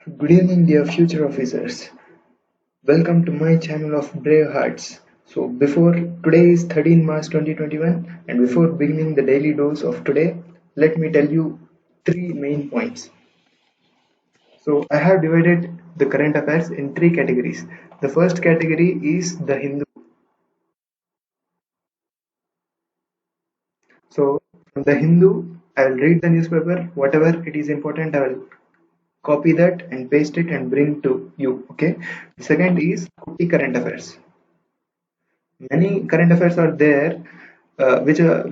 Good evening, dear future officers. Welcome to my channel of Brave Hearts. So, before today is 13 March 2021, and before beginning the daily dose of today, let me tell you three main points. So, I have divided the current affairs in three categories. The first category is the Hindu. So, from the Hindu, I will read the newspaper, whatever it is important, I will copy that and paste it and bring to you. Okay. The second is Kuti current affairs. Many current affairs are there which are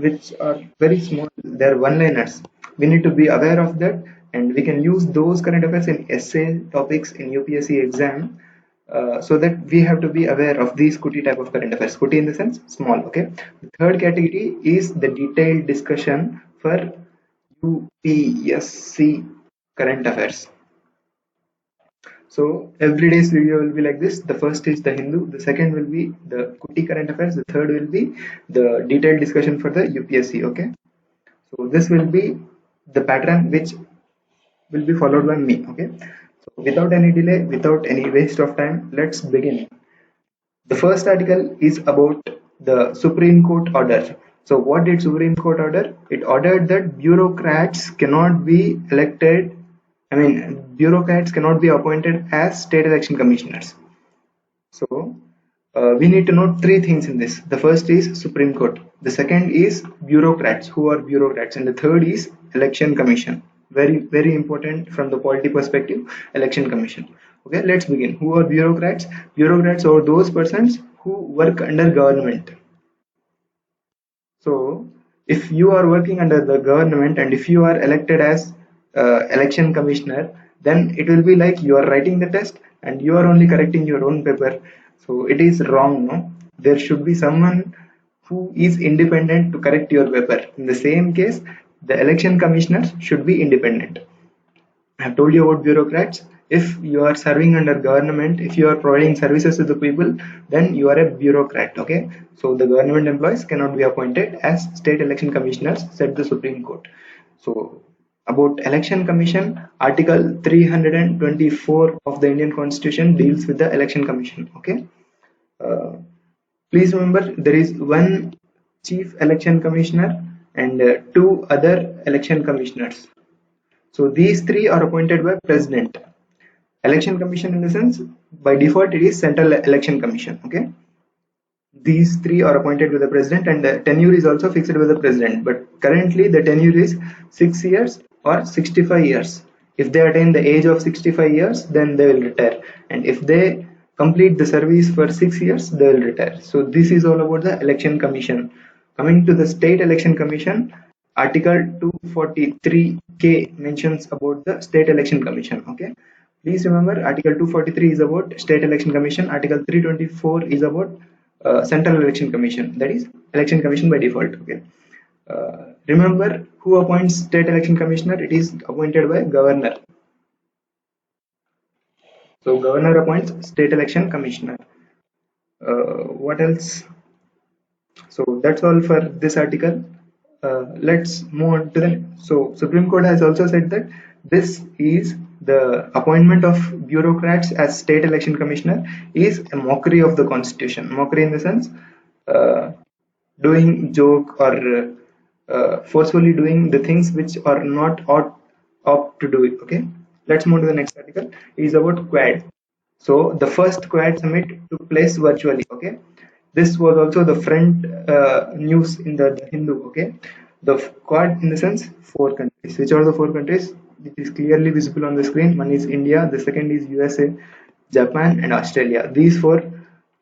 very small. They're one liners. We need to be aware of that, and we can use those current affairs in essay topics in UPSC exam, so that we have to be aware of these kuti type of current affairs. Kuti in the sense small. Okay. The third category is the detailed discussion for UPSC current affairs. So every day's video will be like this. The first is the Hindu, the second will be the Kuti current affairs, the third will be the detailed discussion for the UPSC. Okay. So this will be the pattern which will be followed by me. Okay. So without any delay, without any waste of time, let's begin. The first article is about the Supreme Court order. So what did Supreme Court order? It ordered that bureaucrats cannot be elected. Bureaucrats cannot be appointed as state election commissioners. So we need to note three things in this. The first is Supreme Court. The second is bureaucrats. Who are bureaucrats? And the third is Election Commission. Very, very important from the polity perspective. Election Commission. Okay, let's begin. Who are bureaucrats? Bureaucrats are those persons who work under government. So if you are working under the government and if you are elected as election commissioner, then it will be like you are writing the test and you are only correcting your own paper. So it is wrong, no? There should be someone who is independent to correct your paper. In the same case, the election commissioners should be independent. I have told you about bureaucrats. If you are serving under government, if you are providing services to the people, then you are a bureaucrat. Okay. So the government employees cannot be appointed as state election commissioners, said the Supreme Court. So about election commission, Article 324 of the Indian Constitution deals with the election commission. Okay. Please remember there is one chief election commissioner and two other election commissioners. So these three are appointed by president. Election commission in the sense by default it is central election commission. Okay. These three are appointed by the president and the tenure is also fixed by the president. But currently the tenure is 6 years or 65 years. If they attain the age of 65 years, then they will retire. And if they complete the service for 6 years, they will retire. So this is all about the election commission. Coming to the state election commission, Article 243K mentions about the state election commission. Okay. Please remember Article 243 is about state election commission. Article 324 is about central election commission. That is election commission by default. Okay. Remember who appoints state election commissioner? It is appointed by governor. So governor appoints state election commissioner. What else? So that's all for this article. Let's move on to the. So Supreme Court has also said that this is the appointment of bureaucrats as state election commissioner is a mockery of the constitution. Mockery in the sense doing joke or forcefully doing the things which are not ought to do it. Okay, let's move to the next article. It is about Quad. So the first Quad summit took place virtually. Okay, this was also the front news in the Hindu. Okay, the Quad in the sense four countries. Which are the four countries? It is clearly visible on the screen. One is India, the second is USA, Japan, and Australia. These four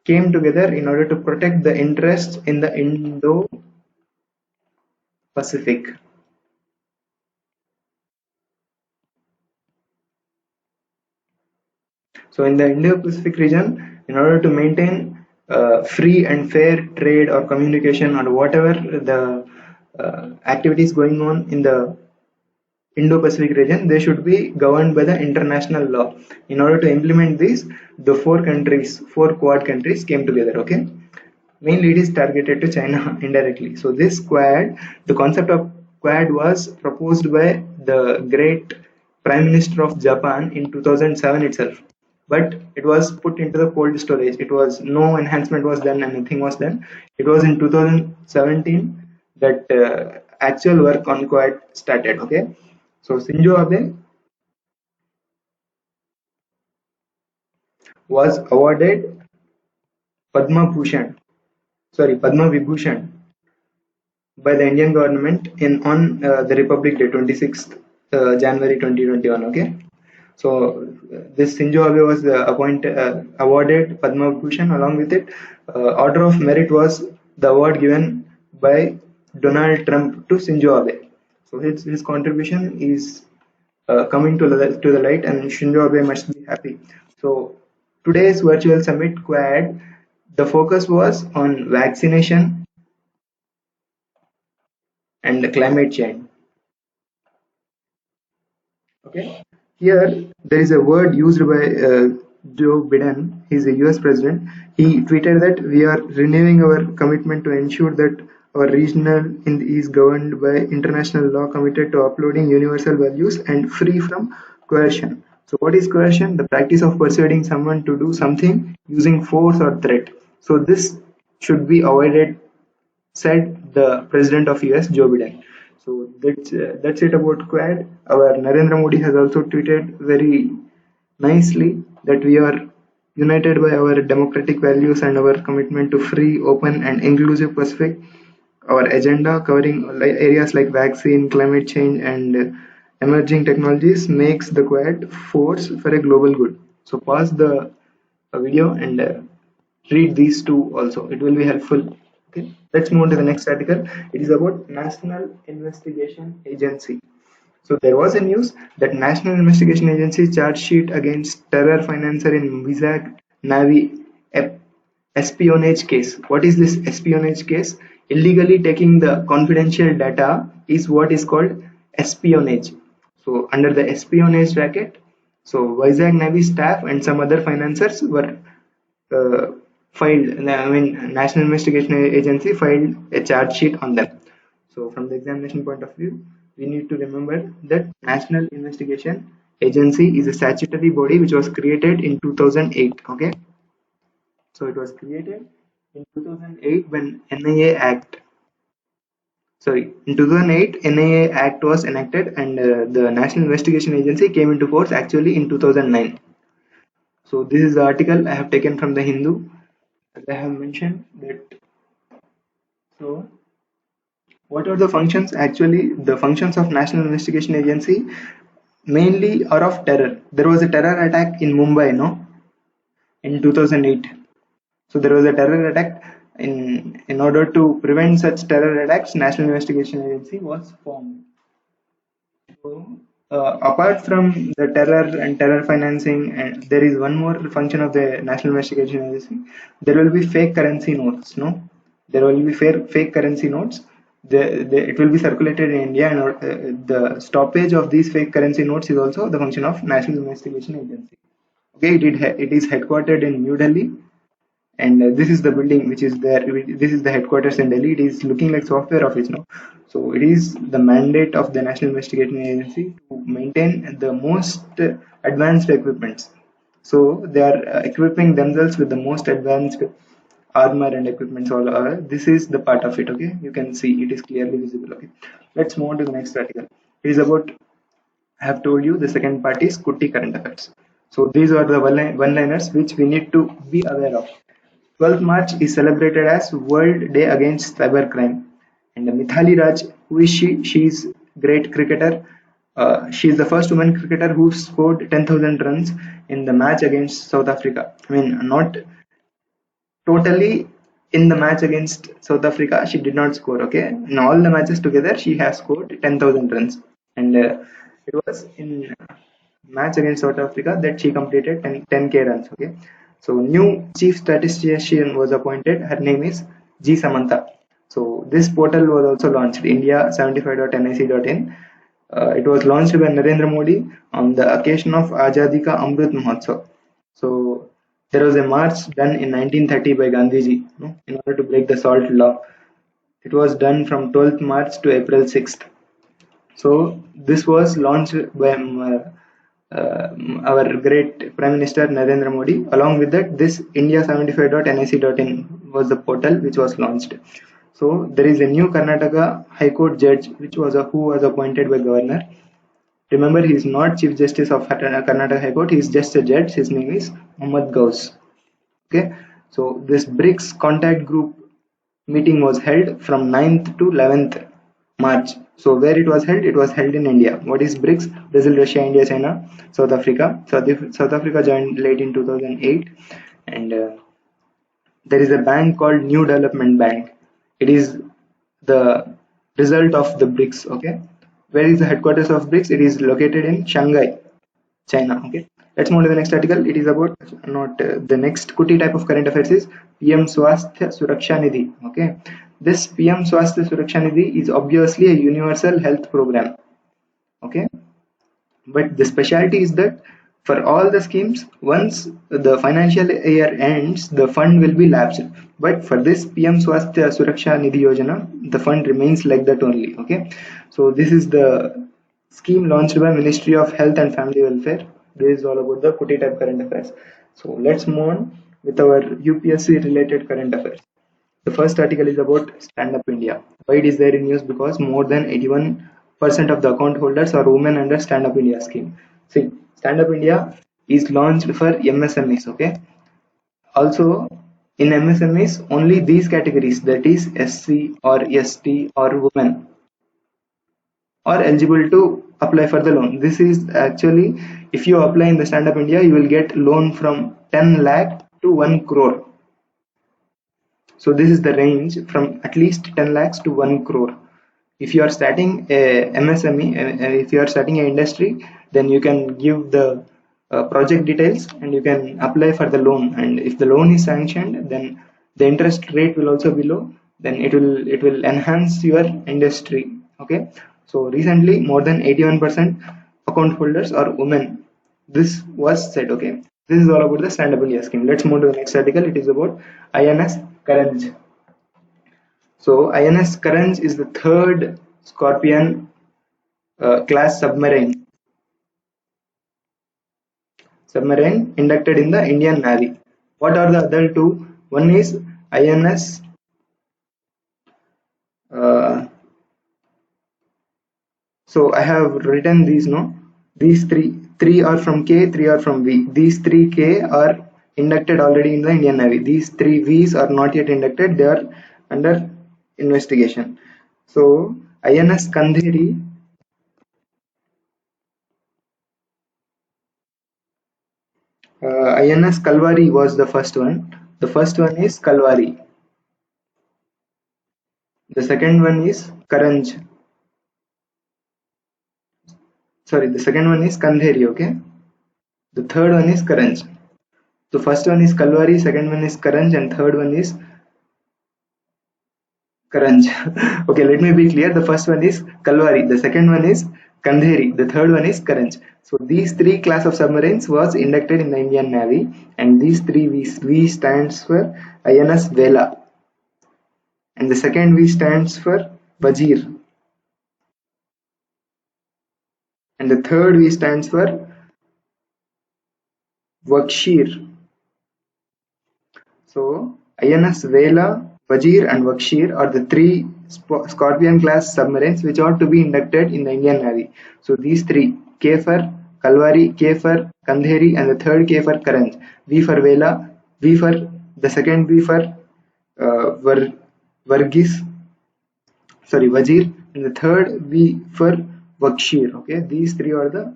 came together in order to protect the interests in the Indo-Pacific. So in the Indo-Pacific region, in order to maintain free and fair trade or communication or whatever the activities going on in the Indo-Pacific region, they should be governed by the international law. In order to implement this, the four Quad countries came together. Okay, mainly it is targeted to China indirectly. So this Quad, the concept of Quad was proposed by the great Prime Minister of Japan in 2007 itself, but it was put into the cold storage. It was no enhancement was done and nothing was done. It was in 2017 that actual work on Quad started. Okay, so Shinzo Abe was awarded Padma Vibhushan by the Indian government in on the Republic Day, 26th January 2021. Okay, so this Shinzo Abe was awarded Padma Bhushan. Along with it, Order of Merit was the award given by Donald Trump to Shinzo Abe. So his contribution is coming to the light, and Shinzo Abe must be happy. So today's virtual summit Quad, the focus was on vaccination and climate change. Okay. Here, there is a word used by Joe Biden. He's a US president. He tweeted that we are renewing our commitment to ensure that our regional is governed by international law, committed to upholding universal values and free from coercion. So, what is coercion? The practice of persuading someone to do something using force or threat. So, this should be avoided, said the president of US, Joe Biden. So that's it about Quad. Our Narendra Modi has also tweeted very nicely that we are united by our democratic values and our commitment to free, open, and inclusive Pacific. Our agenda covering areas like vaccine, climate change, and emerging technologies makes the Quad force for a global good. So pause the video and read these two also. It will be helpful. Okay, let's move on to the next article. It is about National Investigation Agency. So there was a news that National Investigation Agency charge sheet against terror financer in Vizag Navy espionage case. What is this espionage case? Illegally taking the confidential data is what is called espionage. So under the espionage racket, so Vizag Navy staff and some other financiers were uh, National Investigation Agency filed a charge sheet on them. So from the examination point of view, we need to remember that National Investigation Agency is a statutory body which was created in 2008. Okay, so it was created in 2008 when NIA Act. Sorry, in 2008 NIA Act was enacted, and the National Investigation Agency came into force actually in 2009. So this is the article I have taken from the Hindu. As I have mentioned that. So what are the functions? Actually, the functions of National Investigation Agency mainly are of terror. There was a terror attack in Mumbai, no, in 2008. So there was a terror attack. In order to prevent such terror attacks, National Investigation Agency was formed. So apart from the terror and terror financing, and there is one more function of the National Investigation Agency. There will be fake currency notes. No, there will be fake currency notes. It will be circulated in India, and the stoppage of these fake currency notes is also the function of National Investigation Agency. Okay, it is headquartered in New Delhi, and this is the building which is there. This is the headquarters in Delhi. It is looking like software office now. So it is the mandate of the National Investigation Agency to maintain the most advanced equipments. So they are equipping themselves with the most advanced armor and equipments. All this is the part of it. Okay, you can see it is clearly visible. Okay, let's move on to the next article. It is about, I have told you, the second part is Kutti current affairs. So these are the one-liners which we need to be aware of. 12th March is celebrated as World Day Against Cybercrime. And Mithali Raj, who is she? She is great cricketer. She is the first woman cricketer who scored 10,000 runs in the match against South Africa. I mean, not totally in the match against South Africa, she did not score. Okay, in all the matches together, she has scored 10,000 runs, and it was in match against South Africa that she completed 10K runs. Okay, so new chief statistician was appointed. Her name is G Samantha. So this portal was also launched, India75.nic.in. It was launched by Narendra Modi on the occasion of Azadi Ka Amrit Mahotsav. So there was a march done in 1930 by Gandhiji, in order to break the salt law. It was done from 12th March to April 6th. So this was launched by our great Prime Minister Narendra Modi. Along with that, this India75.nic.in was the portal which was launched. So there is a new Karnataka High Court judge who was appointed by governor. Remember, he is not Chief Justice of Karnataka High Court. He is just a judge. His name is Muhammad Gauss. Okay, so this BRICS contact group meeting was held from 9th to 11th March. So where it was held? It was held in India. What is BRICS? Brazil, Russia, India, China, South Africa. South Africa joined late in 2008, and there is a bank called New Development Bank. It is the result of the BRICS. Okay, where is the headquarters of BRICS? It is located in Shanghai, China. Okay, let's move to the next article. It is about not the next Kuti type of current affairs is PM Swasthya Suraksha Nidhi. Okay, this PM Swasthya Suraksha Nidhi is obviously a universal health program. Okay, but the specialty is that for all the schemes, once the financial year ends, the fund will be lapsed. But for this PM Swasthya Suraksha Nidhi Yojana, the fund remains like that only. Okay, so this is the scheme launched by Ministry of Health and Family Welfare. This is all about the Kuti type current affairs. So let's move on with our UPSC related current affairs. The first article is about Stand Up India. Why it is there in news? Because more than 81% of the account holders are women under Stand Up India scheme. See, Stand Up India is launched for MSMEs. Okay. Also, in MSMEs, only these categories, that is SC or ST or women, are eligible to apply for the loan. This is actually, if you apply in the Stand Up India, you will get loan from 10 lakh to 1 crore. So this is the range from at least 10 lakhs to 1 crore. If you are starting a MSME, if you are starting an industry, then you can give the project details and you can apply for the loan. And if the loan is sanctioned, then the interest rate will also be low. Then it will enhance your industry. Okay. So recently, more than 81% account holders are women. This was said. Okay. This is all about the Stand Up India scheme. Let's move to the next article. It is about INS Karanj. So INS Karanj is the third Scorpion class submarine inducted in the Indian Navy. What are the other two? One is INS so I have written these, no? These three are from K, three are from V. These three K are inducted already in the Indian Navy. These three V's are not yet inducted. They are under investigation. So INS Kandheri INS Kalvari was the first one. The first one is Kalvari. The second one is Karanj. Sorry, the second one is Kandheri, okay? The third one is Karanj. So first one is Kalvari, second one is Karanj, and third one is Karanj. Okay, let me be clear. The first one is Kalvari, the second one is Kandheri, the third one is Karanj. So these three class of submarines was inducted in the Indian Navy, and these three V stands for INS Vela, and the second V stands for Vajir, and the third V stands for Vakshir. So INS Vela, Vajir and Vakshir are the three Scorpion class submarines which are to be inducted in the Indian Navy. So these three, K for Kalvari, K for Kandheri, and the third K for Karanj. V for Vela, V for the second V for Vajir, and the third V for Vakshir. Okay, these three are the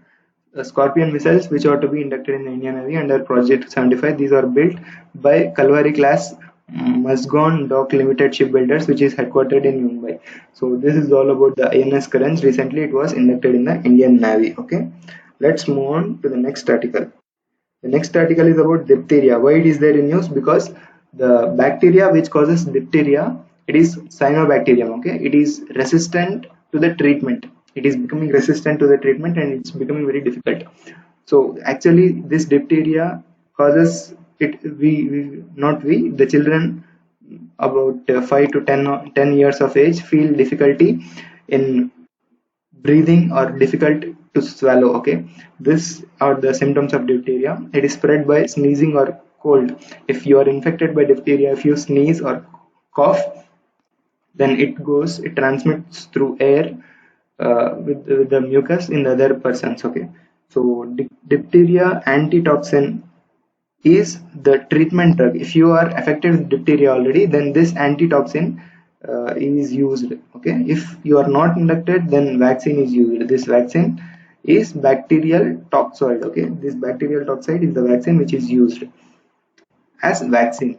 Scorpion missiles which are to be inducted in the Indian Navy under Project 75. These are built by Kalvari class Mazgon Dock Limited Shipbuilders, which is headquartered in Mumbai. So this is all about the INS Karanj. Recently it was inducted in the Indian Navy. Okay, let's move on to the next article. The next article is about diphtheria. Why it is there in news? Because the bacteria which causes diphtheria, it is cyanobacterium. Okay, it is resistant to the treatment. It is becoming resistant to the treatment and it's becoming very difficult. So actually this diphtheria causes it, the children about 5 to 10 years of age feel difficulty in breathing or difficult to swallow. Okay, this are the symptoms of diphtheria. It is spread by sneezing or cold. If you are infected by diphtheria, if you sneeze or cough, then it transmits through air with the mucus in the other persons. Okay, so diphtheria antitoxin is the treatment drug. If you are affected with diphtheria already, then this antitoxin is used. Okay, if you are not infected, then vaccine is used. This vaccine is bacterial toxoid. Okay, this bacterial toxoid is the vaccine which is used as vaccine.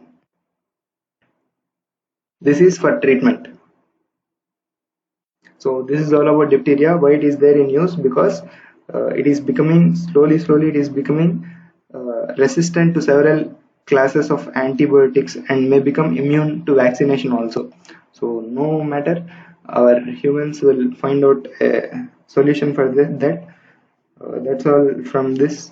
This is for treatment. So this is all about diphtheria. Why it is there in news? Because it is becoming slowly it is becoming resistant to several classes of antibiotics and may become immune to vaccination also. So no matter, our humans will find out a solution for that. That's all from this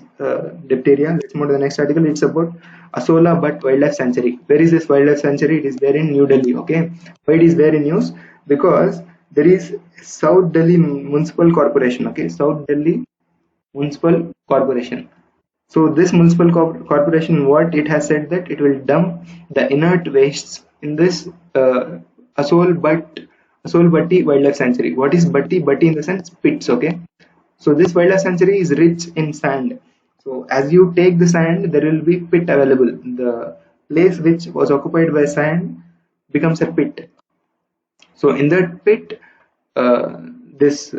diphtheria. Let's move to the next article. It's about Asola Butt Wildlife Sanctuary. Where is this wildlife sanctuary? It is there in New Delhi. Okay, why it is there in news? Because there is South Delhi Municipal Corporation. Okay, South Delhi Municipal Corporation. So this municipal corporation, what it has said, that it will dump the inert wastes in this Asol Batti Wildlife Sanctuary. What is Batti? Batti in the sense pits. Okay, so this wildlife sanctuary is rich in sand. So as you take the sand, there will be pit available. The place which was occupied by sand becomes a pit. So in that pit, this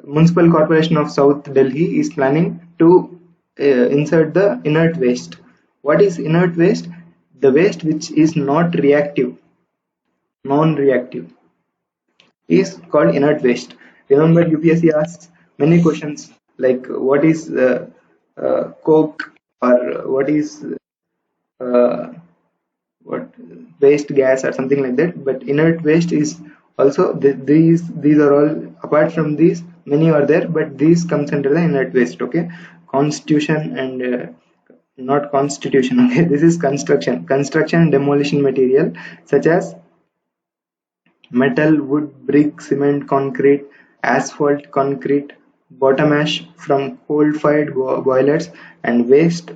Municipal Corporation of South Delhi is planning to insert the inert waste. What is inert waste? The waste which is not reactive, non-reactive, is called inert waste. Remember, UPSC asks many questions like what is coke, or what is uh, what waste gas or something like that. But inert waste is also these are all, apart from these many are there, but these comes under the inert waste. Okay, constitution and not constitution. Okay, this is construction and demolition material such as metal, wood, brick, cement, concrete, asphalt, concrete, bottom ash from coal-fired boilers, and waste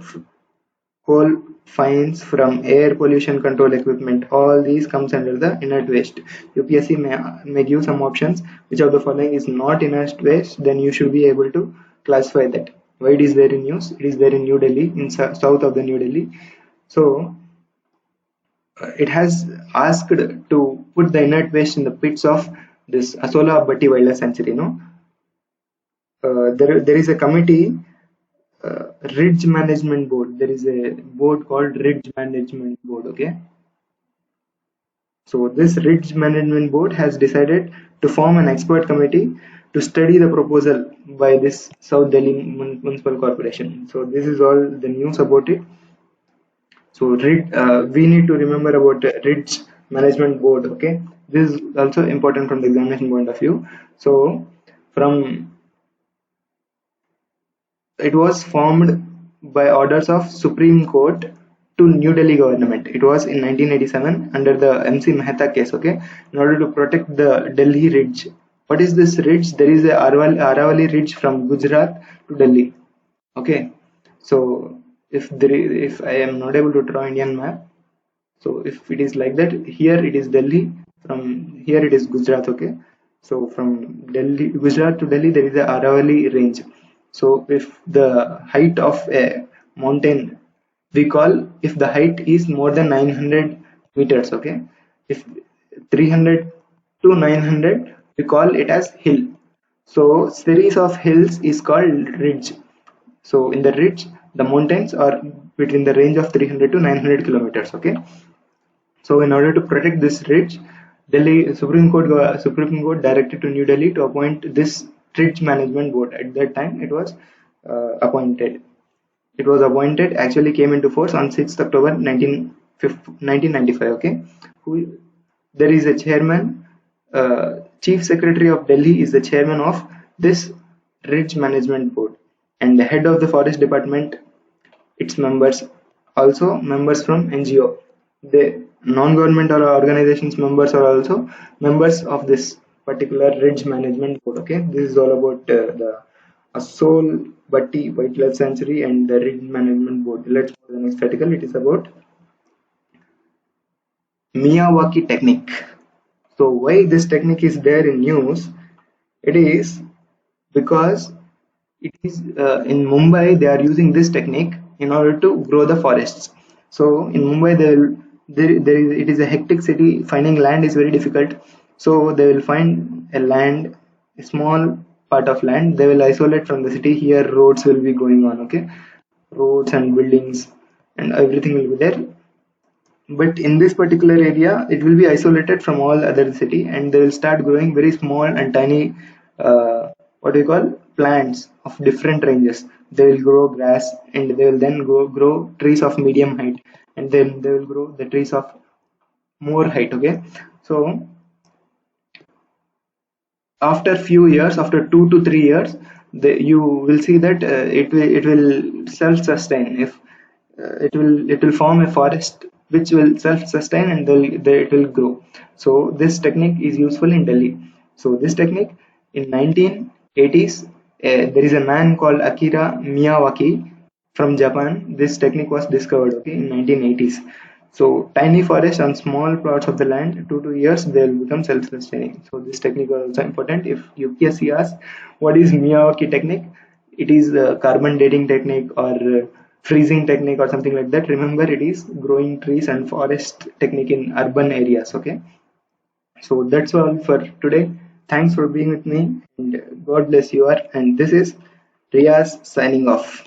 coal fines from air pollution control equipment. All these comes under the inert waste. UPSC may give some options. Which of the following is not inert waste? Then you should be able to classify that. Why it is there in news? It is there in New Delhi, in south of the New Delhi. So it has asked to put the inert waste in the pits of this Asola Batti Wildlife Sanctuary. No, there is a committee, Ridge Management Board. There is a board called Ridge Management Board. Okay, so this Ridge Management Board has decided to form an expert committee to study the proposal by this South Delhi Municipal Corporation. So this is all the news about it. So we need to remember about Ridge Management Board. Okay, this is also important from the examination point of view. So it was formed by orders of Supreme Court to New Delhi government. It was in 1987 under the MC Mehta case. Okay, in order to protect the Delhi Ridge. What is this ridge? There is a Aravalli Ridge from Gujarat to Delhi. Okay, so if I am not able to draw Indian map, so if it is like that, here it is Delhi, from here it is Gujarat. Okay, so from Delhi, Gujarat to Delhi, there is a Aravalli range. So if the height of a mountain, we call, if the height is more than 900 meters, okay, if 300 to 900, we call it as hill. So series of hills is called ridge. So in the ridge, the mountains are between the range of 300 to 900 kilometers. Okay, so in order to protect this ridge, Delhi Supreme Court directed to New Delhi to appoint this Ridge Management Board. At that time, it was appointed. It was appointed. Actually, came into force on 6th October 1995. Okay, there is a chairman. Chief Secretary of Delhi is the chairman of this Ridge Management Board, and the head of the Forest Department, its members, also members from NGO. The non-governmental organizations members are also members of this particular ridge management board. Okay, this is all about the Asol Bhatti Wildlife Sanctuary and the ridge management board. Let's go to the next article. It is about Miyawaki technique. So why this technique is there in news? It is because it is in Mumbai they are using this technique in order to grow the forests. So in Mumbai it is a hectic city. Finding land is very difficult. So they will find a small part of land. They will isolate from the city. Here roads will be going on. Okay, roads and buildings and everything will be there, but in this particular area it will be isolated from all other city, and they will start growing very small and tiny what do you call plants of different ranges. They will grow grass, and they will then grow trees of medium height, and then they will grow the trees of more height. Okay, so after few years, after 2 to 3 years, you will see that it will self-sustain. If it will form a forest which will self-sustain, and it will grow. So this technique is useful in Delhi. So this technique in 1980s, there is a man called Akira Miyawaki from Japan. This technique was discovered, okay, in 1980s. So tiny forests on small plots of the land, 2 2 years, they will become self-sustaining. So this technique was also important. If UPSC asks what is Miyawaki technique, it is the carbon dating technique or freezing technique or something like that. Remember, it is growing trees and forest technique in urban areas. Okay. So that's all for today. Thanks for being with me, and God bless you all. And this is Riaz signing off.